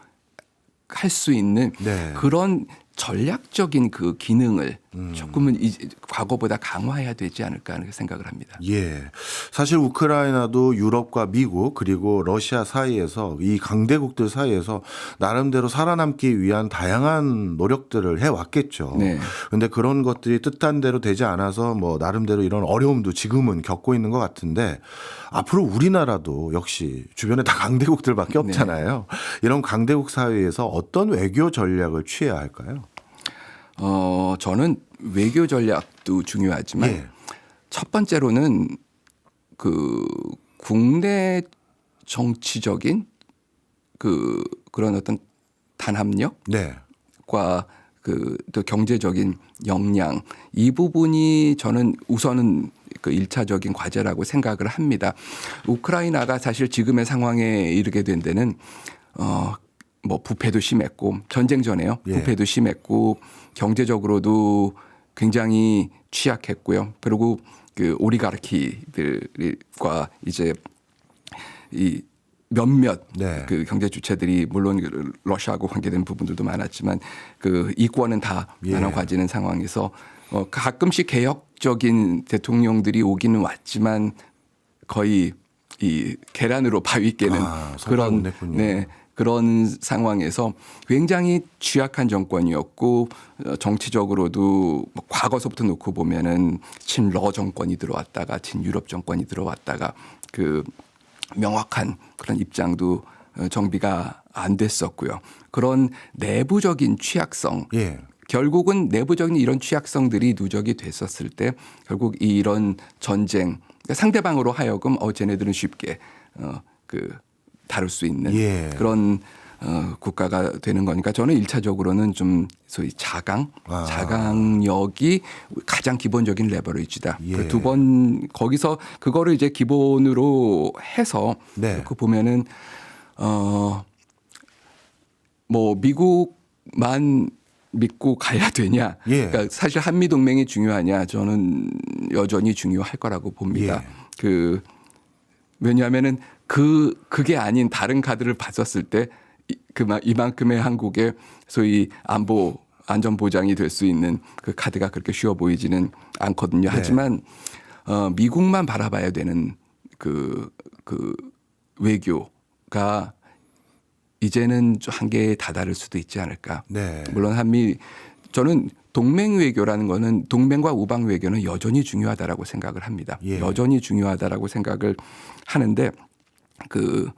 수 있는 네. 그런 전략적인 그 기능을 조금은 이제 과거보다 강화해야 되지 않을까 하는 생각을 합니다. 예. 사실 우크라이나도 유럽과 미국 그리고 러시아 사이에서 이 강대국들 사이에서 나름대로 살아남기 위한 다양한 노력들을 해왔겠죠. 네. 그런데 그런 것들이 뜻한 대로 되지 않아서 뭐 나름대로 이런 어려움도 지금은 겪고 있는 것 같은데 앞으로 우리나라도 역시 주변에 다 강대국들밖에 없잖아요. 이런 강대국 사회에서 어떤 외교 전략을 취해야 할까요? 저는 외교 전략도 중요하지만 예. 첫 번째로는 그 국내 정치적인 그런 어떤 단합력과 네. 또 경제적인 역량 이 부분이 저는 우선은 그 1차적인 과제라고 생각을 합니다. 우크라이나가 사실 지금의 상황에 이르게 된 데는 뭐 부패도 심했고 전쟁 전에요. 예. 부패도 심했고 경제적으로도 굉장히 취약했고요. 그리고 그 오리가르키들과 이제 이 몇몇 네. 그 경제 주체들이 물론 러시아하고 관계된 부분들도 많았지만 그 이권은 다 예. 나눠 가지는 상황에서 가끔씩 개혁적인 대통령들이 오기는 왔지만 거의 이 계란으로 바위 깨는 성과를 못 그런 냈군요. 그런 상황에서 굉장히 취약한 정권이었고 정치적으로도 뭐 과거서부터 놓고 보면은 친러 정권이 들어왔다가 친유럽 정권이 들어왔다가 그 명확한 그런 입장도 정비가 안 됐었고요. 그런 내부적인 취약성 예. 결국은 내부적인 이런 취약성들이 누적이 됐었을 때 결국 이런 전쟁 그러니까 상대방으로 하여금 쟤네들은 쉽게 다룰 수 있는 예. 그런 국가가 되는 거니까 저는 1차적으로는 좀 소위 자강력이 가장 기본적인 레버리지다. 예. 두 번 거기서 그거를 이제 기본으로 해서 네. 그 보면은 뭐 미국만 믿고 가야 되냐. 예. 그러니까 사실 한미 동맹이 중요하냐. 저는 여전히 중요할 거라고 봅니다. 예. 왜냐하면은 그게 아닌 다른 카드를 봤었을 때 이만큼의 한국의 소위 안전 보장이 될 수 있는 그 카드가 그렇게 쉬워 보이지는 않거든요. 네. 하지만 미국만 바라봐야 되는 그 외교가 이제는 한계에 다다를 수도 있지 않을까. 네. 물론 저는 동맹 외교라는 거는 동맹과 우방 외교는 여전히 중요하다라고 생각을 합니다. 예. 여전히 중요하다라고 생각을 하는데 그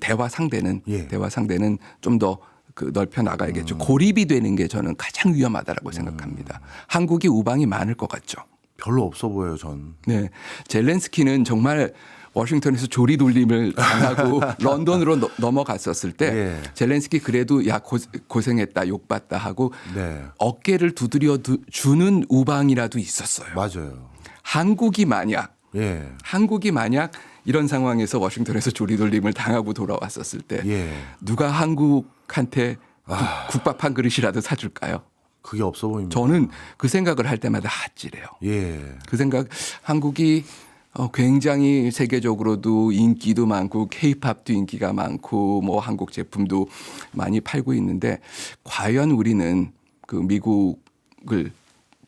대화 상대는 예. 좀 더 그 넓혀 나가야겠죠. 고립이 되는 게 저는 가장 위험하다라고 생각합니다. 한국이 우방이 많을 것 같죠. 별로 없어 보여요, 전. 네, 젤렌스키는 정말 워싱턴에서 조리돌림을 당하고 런던으로 넘어갔었을 때 예. 젤렌스키 그래도 야 고생했다 욕받다 하고 네. 어깨를 두드려 주는 우방이라도 있었어요. 맞아요. 한국이 만약 이런 상황에서 워싱턴에서 조리돌림을 당하고 돌아왔었을 때 예. 누가 한국한테 국밥 한 그릇이라도 사줄까요? 그게 없어 보입니다. 저는 그 생각을 할 때마다 아찔해요. 예. 그 생각 한국이 굉장히 세계적으로도 인기도 많고 K-팝도 인기가 많고 뭐 한국 제품도 많이 팔고 있는데 과연 우리는 그 미국을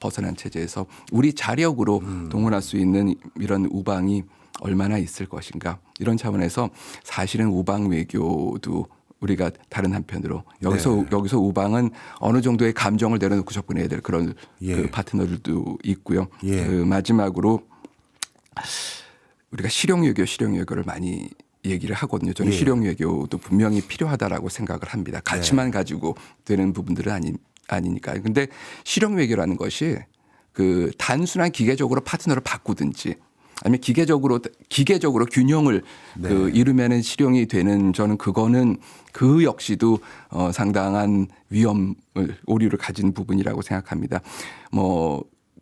벗어난 체제에서 우리 자력으로 동원할 수 있는 이런 우방이 얼마나 있을 것인가 이런 차원에서 사실은 우방 외교도 우리가 다른 한편으로 여기서 우방은 어느 정도의 감정을 내려놓고 접근해야 될 그런 그 파트너들도 있고요. 예. 그 마지막으로 우리가 실용 외교를 많이 얘기를 하거든요. 저는 실용 외교도 분명히 필요하다라고 생각을 합니다. 가치만 가지고 되는 부분들은 아니니까. 근데 실용 외교라는 것이 그 단순한 기계적으로 파트너를 바꾸든지 아니면 기계적으로 균형을 그 이루면은 실용이 되는 저는 그거는 그 역시도 상당한 오류를 가진 부분이라고 생각합니다.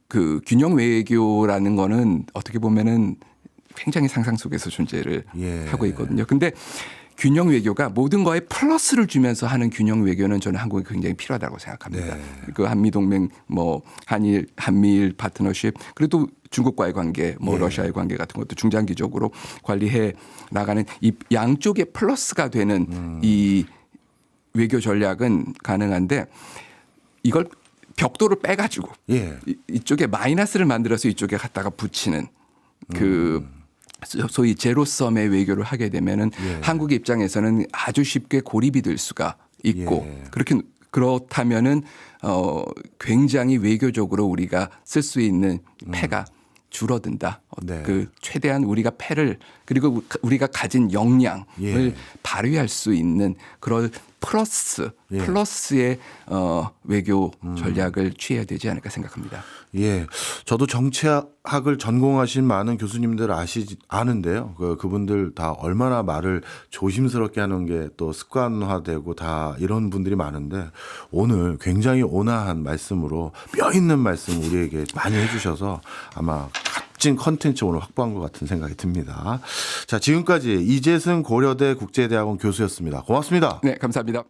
그 균형 외교라는 거는 어떻게 보면은 굉장히 상상 속에서 존재를 하고 있거든요. 근데 균형 외교가 모든 거에 플러스를 주면서 하는 균형 외교는 저는 한국이 굉장히 필요하다고 생각합니다. 그 한미 동맹 한미일 파트너십 그래도 중국과의 관계 러시아의 관계 같은 것도 중장기적으로 관리해 나가는 이 양쪽의 플러스가 되는 이 외교 전략은 가능한데 이걸 벽돌을 빼가지고 이쪽에 마이너스를 만들어서 이쪽에 갖다가 붙이는 그 소위 제로섬의 외교를 하게 되면은 한국 입장에서는 아주 쉽게 고립이 될 수가 있고 그렇다면은 굉장히 외교적으로 우리가 쓸 수 있는 패가 줄어든다. 그 최대한 우리가 패를 그리고 우리가 가진 역량을 발휘할 수 있는 그런 플러스의 외교 전략을 취해야 되지 않을까 생각합니다. 예, 저도 정치학을 전공하신 많은 교수님들 아는데요. 그분들 다 얼마나 말을 조심스럽게 하는 게 또 습관화되고 다 이런 분들이 많은데 오늘 굉장히 온화한 말씀으로 뼈 있는 말씀 우리에게 많이 해주셔서 아마 값진 컨텐츠 오늘 확보한 것 같은 생각이 듭니다. 자, 지금까지 이재승 고려대 국제대학원 교수였습니다. 고맙습니다. 네, 감사합니다.